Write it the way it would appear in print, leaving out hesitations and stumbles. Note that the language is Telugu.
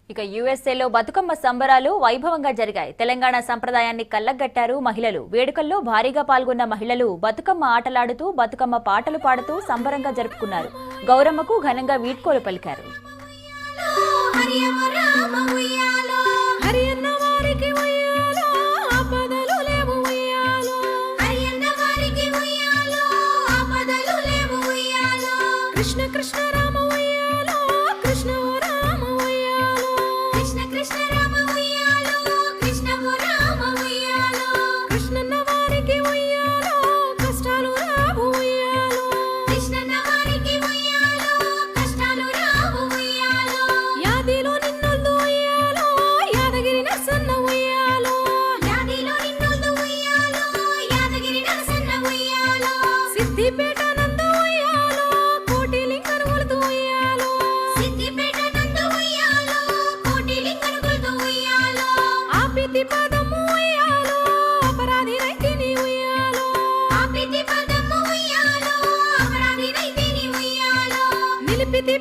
ఇక యుఎస్ఏలో బతుకమ్మ సంబరాలు వైభవంగా జరిగాయి. తెలంగాణ సంప్రదాయాన్ని కళ్లగట్టారు మహిళలు. వేడుకల్లో భారీగా పాల్గొన్న మహిళలు బతుకమ్మ ఆటలాడుతూ బతుకమ్మ పాటలు పాడుతూ సంబరంగా జరుపుకున్నారు. గౌరమ్మకు ఘనంగా వీడ్కోలు పలికారు. కృష్ణ కృష్ణ రామ ఉయ్యాలో కృష్ణ రామ ఉయ్యాలో కృష్ణ కృష్ణ రామ ఉయ్యాలో కృష్ణ రామ ఉయ్యాలో కృష్ణన్న వారికి ఉయ్యాలో కష్టాలు రావు ఉయ్యాలో కృష్ణన్న వారికి ఉయ్యాలో కష్టాలు రావు ఉయ్యాలో యాదిలో నిన్నొల్దు ఉయ్యాలో యాదగిరి నరసన్న ఉయ్యాలో యాదిలో నిన్నొల్దు ఉయ్యాలో యాదగిరి నరసన్న ఉయ్యాలో సిద్దిపేట నిలిపితి